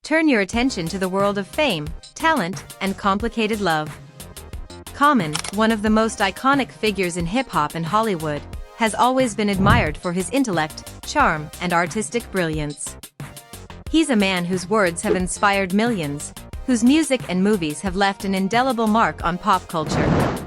turn your attention to the world of fame, talent, and complicated love. Common, one of the most iconic figures in hip-hop and Hollywood, has always been admired for his intellect, charm, and artistic brilliance. He's a man whose words have inspired millions, whose music and movies have left an indelible mark on pop culture.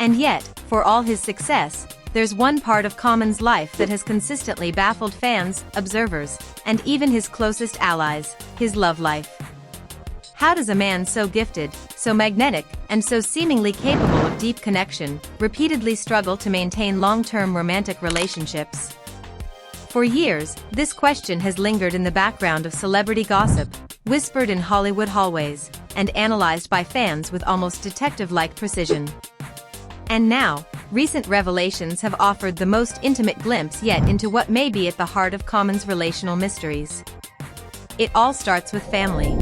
And yet, for all his success, there's one part of Common's life that has consistently baffled fans, observers, and even his closest allies: his love life. How does a man so gifted, so magnetic, and so seemingly capable of deep connection, repeatedly struggle to maintain long-term romantic relationships? For years, this question has lingered in the background of celebrity gossip, whispered in Hollywood hallways, and analyzed by fans with almost detective-like precision. And now, recent revelations have offered the most intimate glimpse yet into what may be at the heart of Common's relational mysteries. It all starts with family.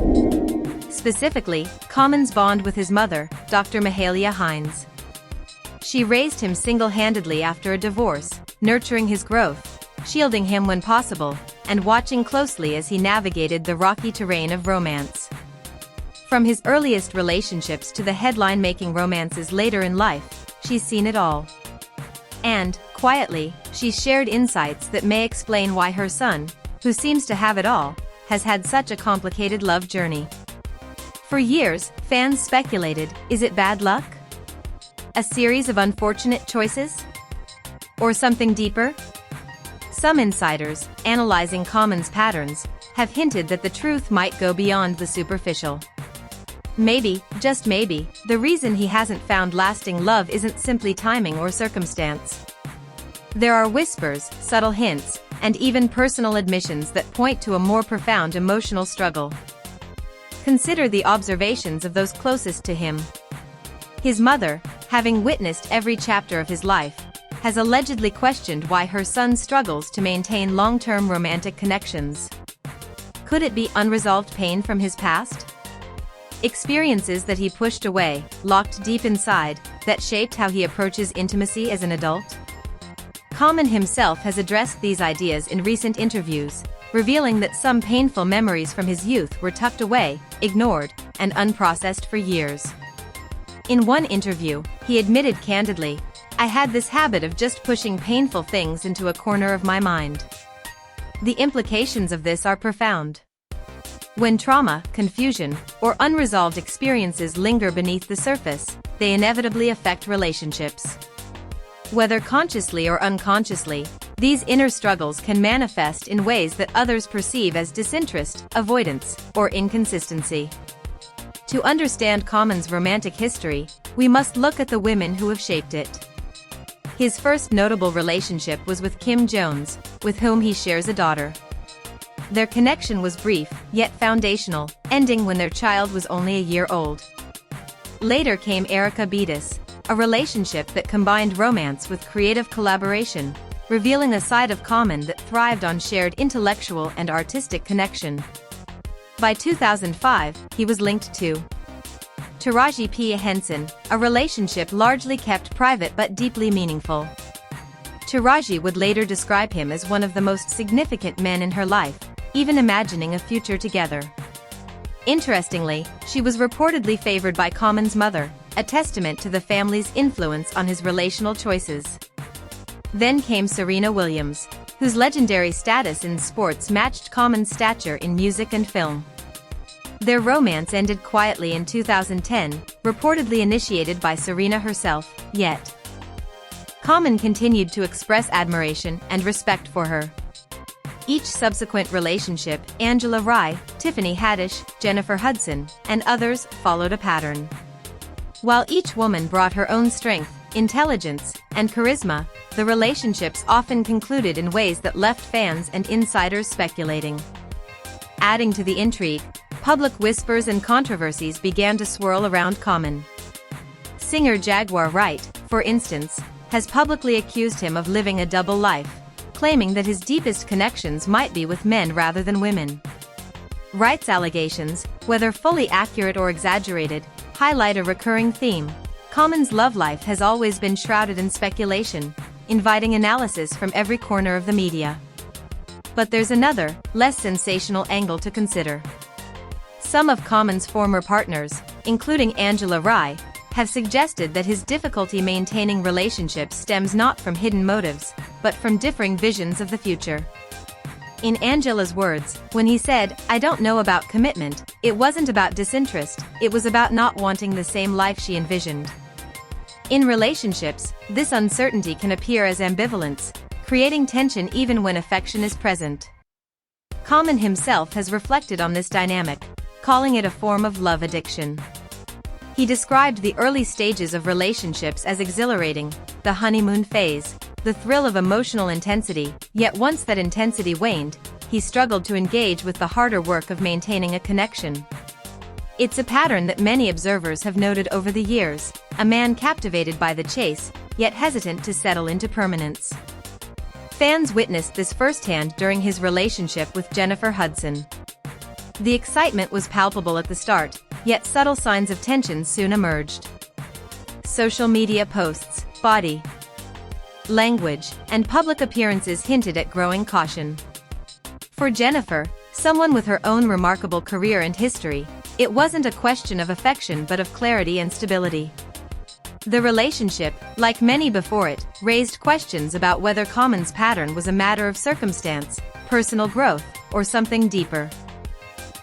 Specifically, Common's bond with his mother, Dr. Mahalia Hines. She raised him single-handedly after a divorce, nurturing his growth, shielding him when possible, and watching closely as he navigated the rocky terrain of romance. From his earliest relationships to the headline-making romances later in life, she's seen it all. And, quietly, she's shared insights that may explain why her son, who seems to have it all, has had such a complicated love journey. For years, fans speculated, is it bad luck? A series of unfortunate choices? Or something deeper? Some insiders, analyzing Common's patterns, have hinted that the truth might go beyond the superficial. Maybe, just maybe, the reason he hasn't found lasting love isn't simply timing or circumstance. There are whispers, subtle hints, and even personal admissions that point to a more profound emotional struggle. Consider the observations of those closest to him. His mother, having witnessed every chapter of his life, has allegedly questioned why her son struggles to maintain long-term romantic connections. Could it be unresolved pain from his past? Experiences that he pushed away, locked deep inside, that shaped how he approaches intimacy as an adult? Common himself has addressed these ideas in recent interviews, revealing that some painful memories from his youth were tucked away, ignored, and unprocessed for years. In one interview, he admitted candidly, "I had this habit of just pushing painful things into a corner of my mind." The implications of this are profound. When trauma, confusion, or unresolved experiences linger beneath the surface, they inevitably affect relationships. Whether consciously or unconsciously, these inner struggles can manifest in ways that others perceive as disinterest, avoidance, or inconsistency. To understand Common's romantic history, we must look at the women who have shaped it. His first notable relationship was with Kim Jones, with whom he shares a daughter. Their connection was brief, yet foundational, ending when their child was only a year old. Later came Erika Beatus, a relationship that combined romance with creative collaboration, revealing a side of Common that thrived on shared intellectual and artistic connection. By 2005, he was linked to Taraji P. Henson, a relationship largely kept private but deeply meaningful. Taraji would later describe him as one of the most significant men in her life, even imagining a future together. Interestingly, she was reportedly favored by Common's mother, a testament to the family's influence on his relational choices. Then came Serena Williams, whose legendary status in sports matched Common's stature in music and film. Their romance ended quietly in 2010, reportedly initiated by Serena herself, yet Common continued to express admiration and respect for her. Each subsequent relationship, Angela Rye, Tiffany Haddish, Jennifer Hudson, and others, followed a pattern. While each woman brought her own strength, intelligence, and charisma, the relationships often concluded in ways that left fans and insiders speculating. Adding to the intrigue, public whispers and controversies began to swirl around Common. Singer Jaguar Wright, for instance, has publicly accused him of living a double life, claiming that his deepest connections might be with men rather than women. Wright's allegations, whether fully accurate or exaggerated, highlight a recurring theme. Common's love life has always been shrouded in speculation, inviting analysis from every corner of the media. But there's another, less sensational angle to consider. Some of Common's former partners, including Angela Rye, have suggested that his difficulty maintaining relationships stems not from hidden motives, but from differing visions of the future. In Angela's words, when he said, "I don't know about commitment," it wasn't about disinterest, it was about not wanting the same life she envisioned. In relationships, this uncertainty can appear as ambivalence, creating tension even when affection is present. Common himself has reflected on this dynamic, calling it a form of love addiction. He described the early stages of relationships as exhilarating, the honeymoon phase, the thrill of emotional intensity, yet once that intensity waned, he struggled to engage with the harder work of maintaining a connection. It's a pattern that many observers have noted over the years, a man captivated by the chase, yet hesitant to settle into permanence. Fans witnessed this firsthand during his relationship with Jennifer Hudson. The excitement was palpable at the start, yet subtle signs of tension soon emerged. Social media posts, body language, and public appearances hinted at growing caution. For Jennifer, someone with her own remarkable career and history, it wasn't a question of affection but of clarity and stability. The relationship, like many before it, raised questions about whether Common's pattern was a matter of circumstance, personal growth, or something deeper.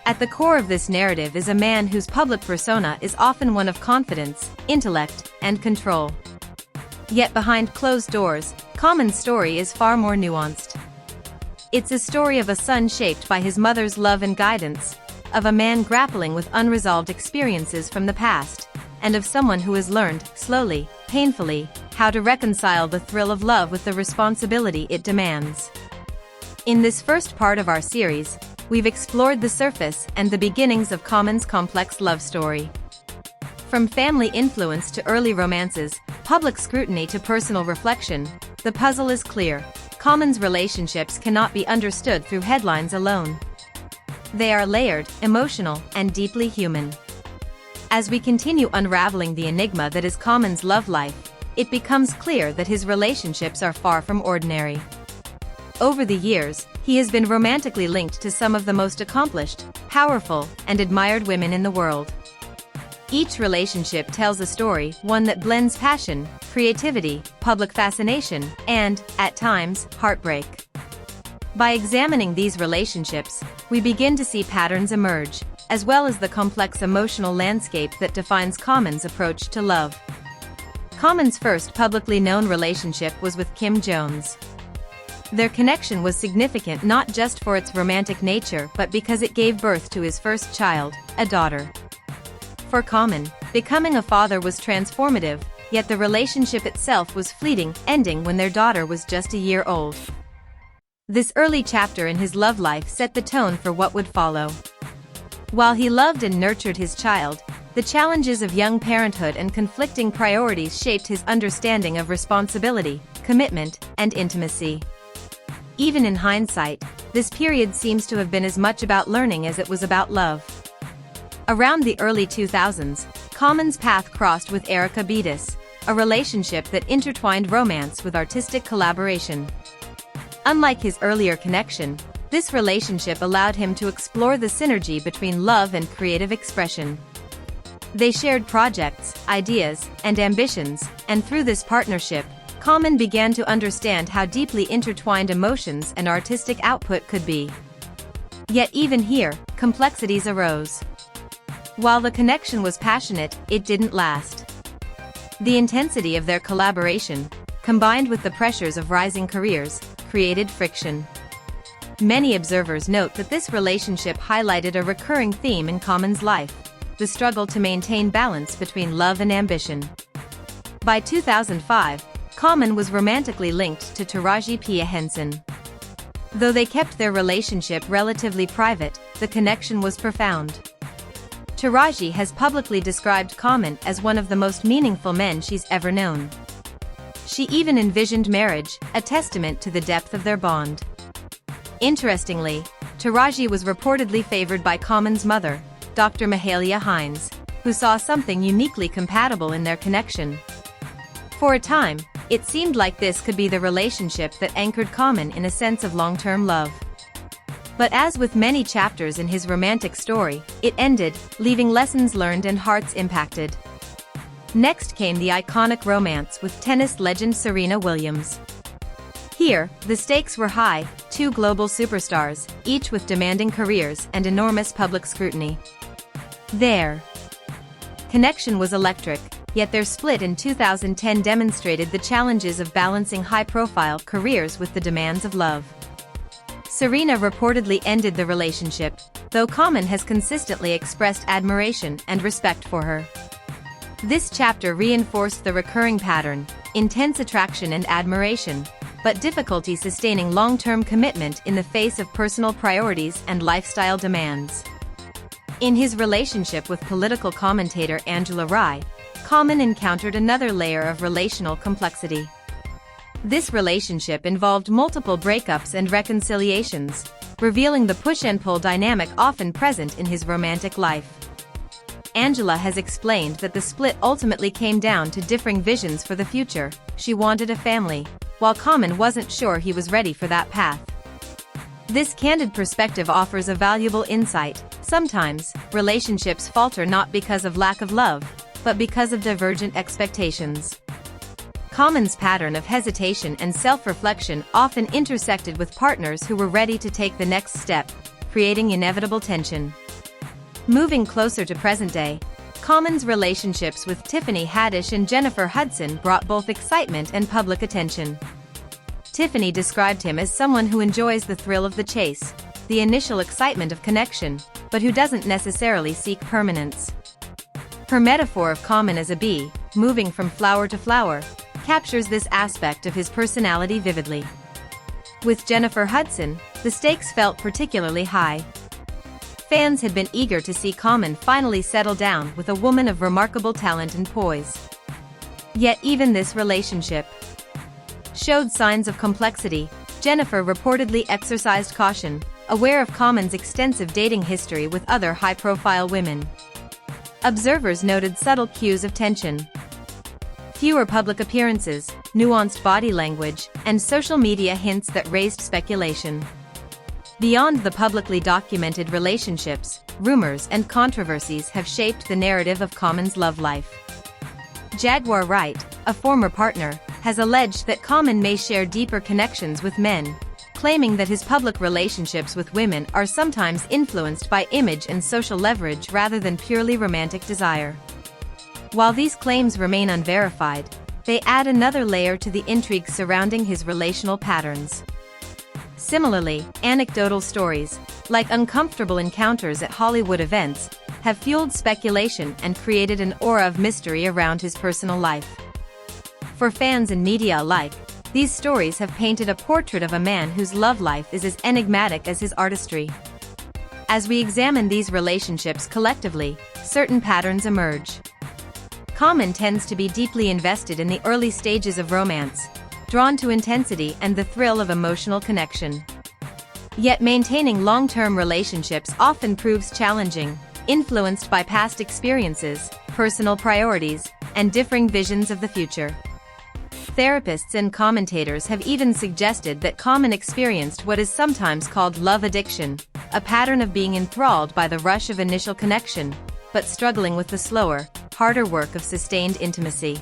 At the core of this narrative is a man whose public persona is often one of confidence, intellect, and control. Yet behind closed doors, Common's story is far more nuanced. It's a story of a son shaped by his mother's love and guidance, of a man grappling with unresolved experiences from the past, and of someone who has learned, slowly, painfully, how to reconcile the thrill of love with the responsibility it demands. In this first part of our series, we've explored the surface and the beginnings of Common's complex love story. From family influence to early romances, public scrutiny to personal reflection, the puzzle is clear. Common's relationships cannot be understood through headlines alone. They are layered, emotional, and deeply human. As we continue unraveling the enigma that is Common's love life, it becomes clear that his relationships are far from ordinary. Over the years, he has been romantically linked to some of the most accomplished, powerful, and admired women in the world. Each relationship tells a story, one that blends passion, creativity, public fascination, and, at times, heartbreak. By examining these relationships, we begin to see patterns emerge, as well as the complex emotional landscape that defines Common's approach to love. Common's first publicly known relationship was with Kim Jones. Their connection was significant not just for its romantic nature but because it gave birth to his first child, a daughter. For Common, becoming a father was transformative, yet the relationship itself was fleeting, ending when their daughter was just a year old. This early chapter in his love life set the tone for what would follow. While he loved and nurtured his child, the challenges of young parenthood and conflicting priorities shaped his understanding of responsibility, commitment, and intimacy. Even in hindsight, this period seems to have been as much about learning as it was about love. Around the early 2000s, Common's path crossed with Erica Beatus, a relationship that intertwined romance with artistic collaboration. Unlike his earlier connection, this relationship allowed him to explore the synergy between love and creative expression. They shared projects, ideas, and ambitions, and through this partnership, Common began to understand how deeply intertwined emotions and artistic output could be. Yet even here, complexities arose. While the connection was passionate, it didn't last. The intensity of their collaboration, combined with the pressures of rising careers, created friction. Many observers note that this relationship highlighted a recurring theme in Common's life: the struggle to maintain balance between love and ambition. By 2005, Common was romantically linked to Taraji P. Henson. Though they kept their relationship relatively private, the connection was profound. Taraji has publicly described Common as one of the most meaningful men she's ever known. She even envisioned marriage, a testament to the depth of their bond. Interestingly, Taraji was reportedly favored by Common's mother, Dr. Mahalia Hines, who saw something uniquely compatible in their connection. For a time, it seemed like this could be the relationship that anchored Common in a sense of long-term love. But as with many chapters in his romantic story, it ended, leaving lessons learned and hearts impacted. Next came the iconic romance with tennis legend Serena Williams. Here, the stakes were high, two global superstars, each with demanding careers and enormous public scrutiny. Their connection was electric, yet their split in 2010 demonstrated the challenges of balancing high-profile careers with the demands of love. Serena reportedly ended the relationship, though Common has consistently expressed admiration and respect for her. This chapter reinforced the recurring pattern: intense attraction and admiration, but difficulty sustaining long-term commitment in the face of personal priorities and lifestyle demands. In his relationship with political commentator Angela Rye, Common encountered another layer of relational complexity. This relationship involved multiple breakups and reconciliations, revealing the push-and-pull dynamic often present in his romantic life. Angela has explained that the split ultimately came down to differing visions for the future. She wanted a family, while Common wasn't sure he was ready for that path. This candid perspective offers a valuable insight. Sometimes, relationships falter not because of lack of love, but because of divergent expectations. Common's pattern of hesitation and self-reflection often intersected with partners who were ready to take the next step, creating inevitable tension. Moving closer to present day, Common's relationships with Tiffany Haddish and Jennifer Hudson brought both excitement and public attention. Tiffany described him as someone who enjoys the thrill of the chase, the initial excitement of connection, but who doesn't necessarily seek permanence. Her metaphor of Common as a bee, moving from flower to flower, captures this aspect of his personality vividly. With Jennifer Hudson, the stakes felt particularly high. Fans had been eager to see Common finally settle down with a woman of remarkable talent and poise. Yet even this relationship showed signs of complexity. Jennifer reportedly exercised caution, aware of Common's extensive dating history with other high-profile women. Observers noted subtle cues of tension. Fewer public appearances, nuanced body language, and social media hints that raised speculation. Beyond the publicly documented relationships, rumors and controversies have shaped the narrative of Common's love life. Jaguar Wright, a former partner, has alleged that Common may share deeper connections with men, claiming that his public relationships with women are sometimes influenced by image and social leverage rather than purely romantic desire. While these claims remain unverified, they add another layer to the intrigue surrounding his relational patterns. Similarly, anecdotal stories, like uncomfortable encounters at Hollywood events, have fueled speculation and created an aura of mystery around his personal life. For fans and media alike, these stories have painted a portrait of a man whose love life is as enigmatic as his artistry. As we examine these relationships collectively, certain patterns emerge. Common tends to be deeply invested in the early stages of romance, drawn to intensity and the thrill of emotional connection. Yet maintaining long-term relationships often proves challenging, influenced by past experiences, personal priorities, and differing visions of the future. Therapists and commentators have even suggested that Common experienced what is sometimes called love addiction, a pattern of being enthralled by the rush of initial connection, but struggling with the slower, harder work of sustained intimacy.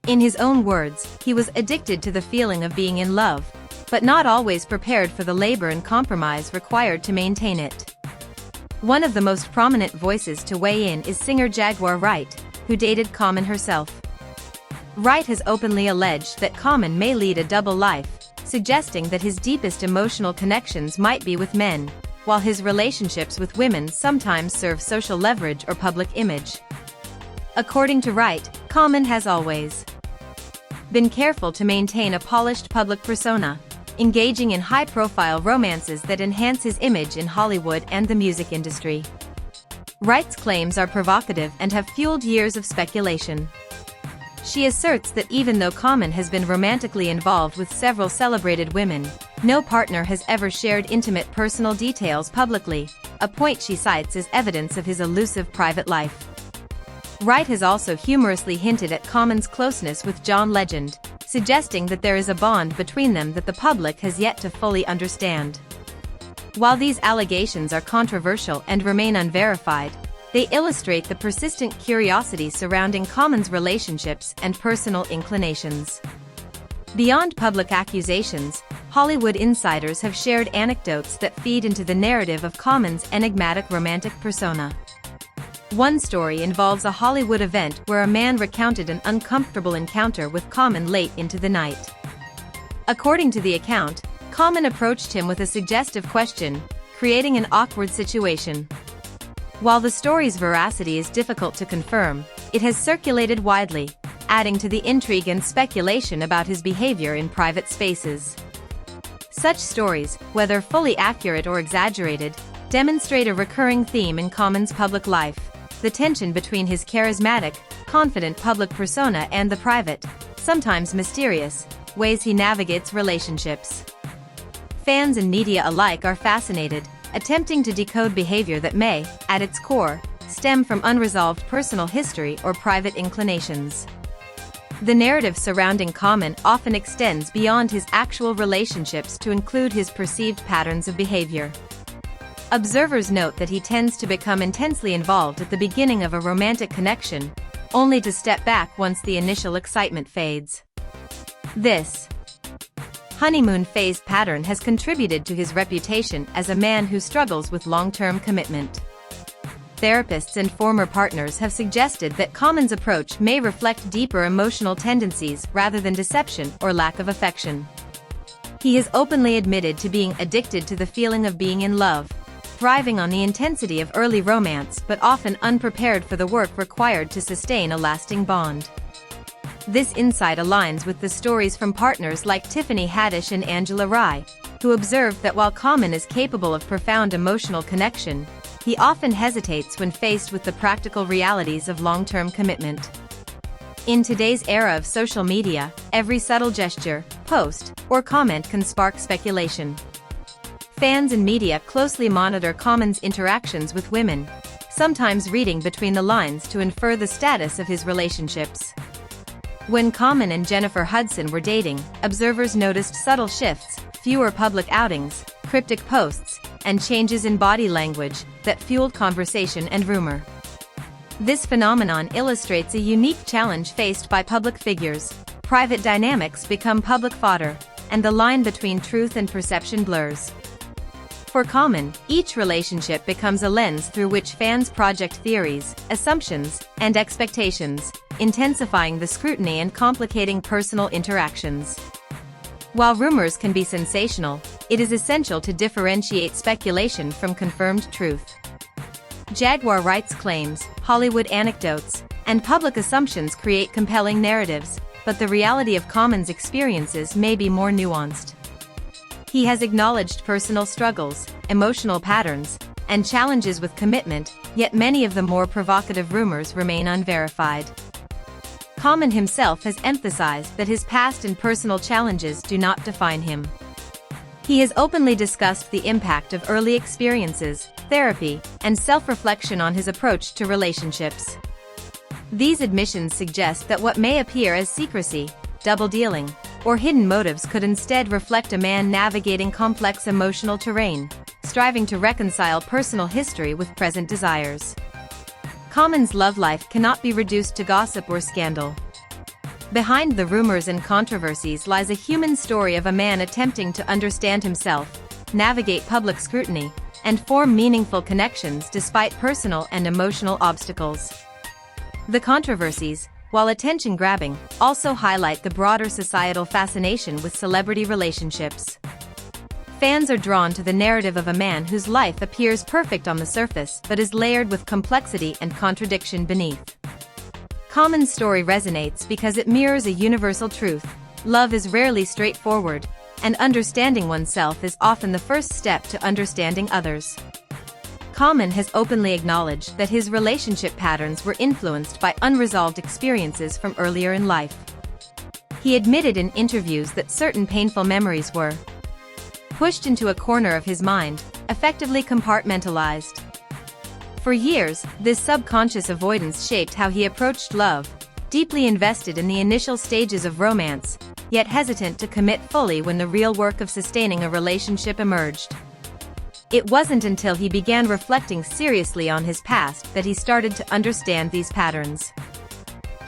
In his own words, he was addicted to the feeling of being in love, but not always prepared for the labor and compromise required to maintain it. One of the most prominent voices to weigh in is singer Jaguar Wright, who dated Common herself. Wright has openly alleged that Common may lead a double life, suggesting that his deepest emotional connections might be with men, while his relationships with women sometimes serve social leverage or public image. According to Wright, Common has always been careful to maintain a polished public persona, engaging in high-profile romances that enhance his image in Hollywood and the music industry. Wright's claims are provocative and have fueled years of speculation. She asserts that even though Common has been romantically involved with several celebrated women, no partner has ever shared intimate personal details publicly, a point she cites as evidence of his elusive private life. Wright has also humorously hinted at Common's closeness with John Legend, suggesting that there is a bond between them that the public has yet to fully understand. While these allegations are controversial and remain unverified, they illustrate the persistent curiosity surrounding Common's relationships and personal inclinations. Beyond public accusations, Hollywood insiders have shared anecdotes that feed into the narrative of Common's enigmatic romantic persona. One story involves a Hollywood event where a man recounted an uncomfortable encounter with Common late into the night. According to the account, Common approached him with a suggestive question, creating an awkward situation. While the story's veracity is difficult to confirm, it has circulated widely, adding to the intrigue and speculation about his behavior in private spaces. Such stories, whether fully accurate or exaggerated, demonstrate a recurring theme in Common's public life: the tension between his charismatic, confident public persona and the private, sometimes mysterious, ways he navigates relationships. Fans and media alike are fascinated, attempting to decode behavior that may, at its core, stem from unresolved personal history or private inclinations. The narrative surrounding Common often extends beyond his actual relationships to include his perceived patterns of behavior. Observers note that he tends to become intensely involved at the beginning of a romantic connection, only to step back once the initial excitement fades. This honeymoon phase pattern has contributed to his reputation as a man who struggles with long-term commitment. Therapists and former partners have suggested that Common's approach may reflect deeper emotional tendencies rather than deception or lack of affection. He has openly admitted to being addicted to the feeling of being in love, thriving on the intensity of early romance but often unprepared for the work required to sustain a lasting bond. This insight aligns with the stories from partners like Tiffany Haddish and Angela Rye, who observed that while Common is capable of profound emotional connection, he often hesitates when faced with the practical realities of long-term commitment. In today's era of social media, every subtle gesture, post, or comment can spark speculation. Fans and media closely monitor Common's interactions with women, sometimes reading between the lines to infer the status of his relationships. When Common and Jennifer Hudson were dating, observers noticed subtle shifts, fewer public outings, cryptic posts, and changes in body language that fueled conversation and rumor. This phenomenon illustrates a unique challenge faced by public figures. Private dynamics become public fodder, and the line between truth and perception blurs. For Common, each relationship becomes a lens through which fans project theories, assumptions, and expectations, intensifying the scrutiny and complicating personal interactions. While rumors can be sensational, it is essential to differentiate speculation from confirmed truth. Jaguar rights claims, Hollywood anecdotes, and public assumptions create compelling narratives, but the reality of Common's experiences may be more nuanced. He has acknowledged personal struggles, emotional patterns, and challenges with commitment, yet many of the more provocative rumors remain unverified. Common himself has emphasized that his past and personal challenges do not define him. He has openly discussed the impact of early experiences, therapy, and self-reflection on his approach to relationships. These admissions suggest that what may appear as secrecy, double-dealing, or hidden motives could instead reflect a man navigating complex emotional terrain, striving to reconcile personal history with present desires. Common's love life cannot be reduced to gossip or scandal. Behind the rumors and controversies lies a human story of a man attempting to understand himself, navigate public scrutiny, and form meaningful connections despite personal and emotional obstacles. The controversies, while attention-grabbing, also highlight the broader societal fascination with celebrity relationships. Fans are drawn to the narrative of a man whose life appears perfect on the surface but is layered with complexity and contradiction beneath. Common's story resonates because it mirrors a universal truth: love is rarely straightforward, and understanding oneself is often the first step to understanding others. Common has openly acknowledged that his relationship patterns were influenced by unresolved experiences from earlier in life. He admitted in interviews that certain painful memories were pushed into a corner of his mind, effectively compartmentalized. For years, this subconscious avoidance shaped how he approached love, deeply invested in the initial stages of romance, yet hesitant to commit fully when the real work of sustaining a relationship emerged. It wasn't until he began reflecting seriously on his past that he started to understand these patterns.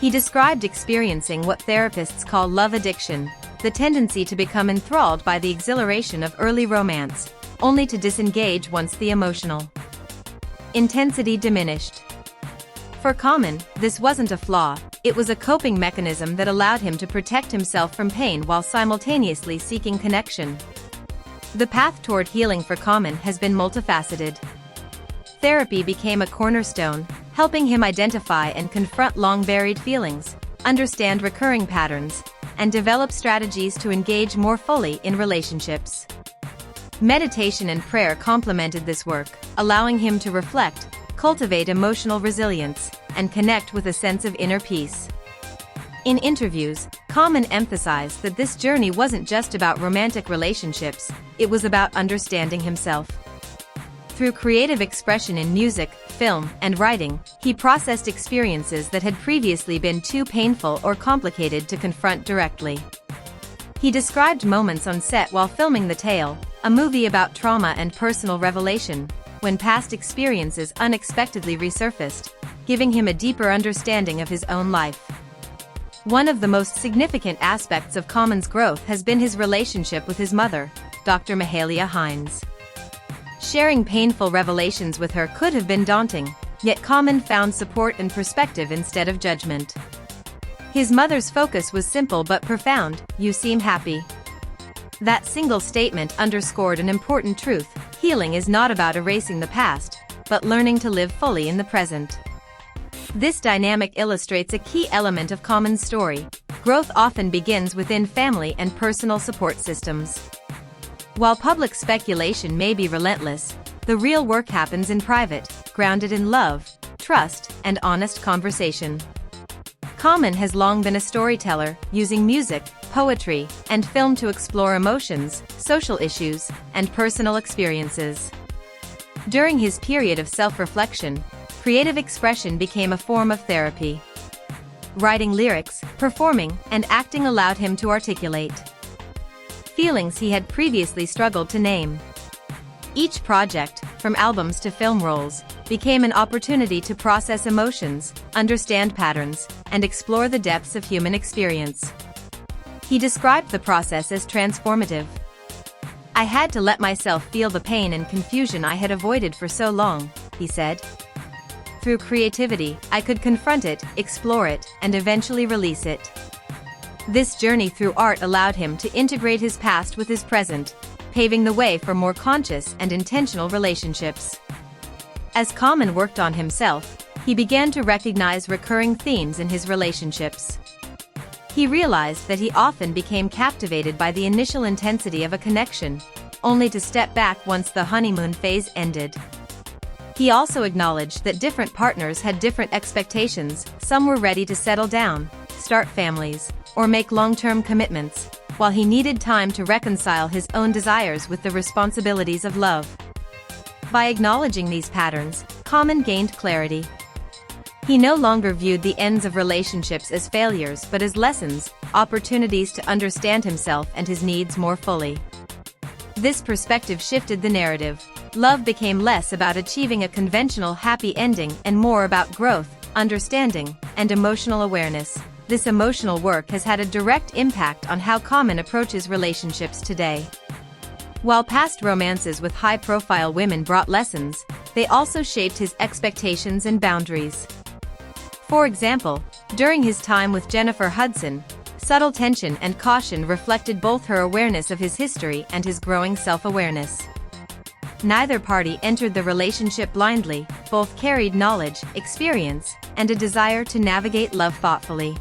He described experiencing what therapists call love addiction, the tendency to become enthralled by the exhilaration of early romance, only to disengage once the emotional intensity diminished. For Common, this wasn't a flaw, it was a coping mechanism that allowed him to protect himself from pain while simultaneously seeking connection. The path toward healing for Common has been multifaceted. Therapy became a cornerstone, helping him identify and confront long-buried feelings, understand recurring patterns, and develop strategies to engage more fully in relationships. Meditation and prayer complemented this work, allowing him to reflect, cultivate emotional resilience, and connect with a sense of inner peace. In interviews, Common emphasized that this journey wasn't just about romantic relationships, it was about understanding himself. Through creative expression in music, film, and writing, he processed experiences that had previously been too painful or complicated to confront directly. He described moments on set while filming The Tale, a movie about trauma and personal revelation, when past experiences unexpectedly resurfaced, giving him a deeper understanding of his own life. One of the most significant aspects of Common's growth has been his relationship with his mother, Dr. Mahalia Hines. Sharing painful revelations with her could have been daunting, yet Common found support and perspective instead of judgment. His mother's focus was simple but profound: "You seem happy." That single statement underscored an important truth: healing is not about erasing the past, but learning to live fully in the present. This dynamic illustrates a key element of Common's story: growth often begins within family and personal support systems. While public speculation may be relentless, the real work happens in private, grounded in love, trust, and honest conversation. Common has long been a storyteller, using music, poetry, and film to explore emotions, social issues, and personal experiences. During his period of self-reflection, creative expression became a form of therapy. Writing lyrics, performing, and acting allowed him to articulate feelings he had previously struggled to name. Each project, from albums to film roles, became an opportunity to process emotions, understand patterns, and explore the depths of human experience. He described the process as transformative. "I had to let myself feel the pain and confusion I had avoided for so long," he said. "Through creativity, I could confront it, explore it, and eventually release it." This journey through art allowed him to integrate his past with his present, paving the way for more conscious and intentional relationships. As Common worked on himself, he began to recognize recurring themes in his relationships. He realized that he often became captivated by the initial intensity of a connection, only to step back once the honeymoon phase ended. He also acknowledged that different partners had different expectations. Some were ready to settle down, start families, or make long-term commitments, while he needed time to reconcile his own desires with the responsibilities of love. By acknowledging these patterns, Common gained clarity. He no longer viewed the ends of relationships as failures but as lessons, opportunities to understand himself and his needs more fully. This perspective shifted the narrative. Love became less about achieving a conventional happy ending and more about growth, understanding, and emotional awareness. This emotional work has had a direct impact on how Common approaches relationships today. While past romances with high-profile women brought lessons, they also shaped his expectations and boundaries. For example, during his time with Jennifer Hudson, subtle tension and caution reflected both her awareness of his history and his growing self-awareness. Neither party entered the relationship blindly, both carried knowledge, experience, and a desire to navigate love thoughtfully.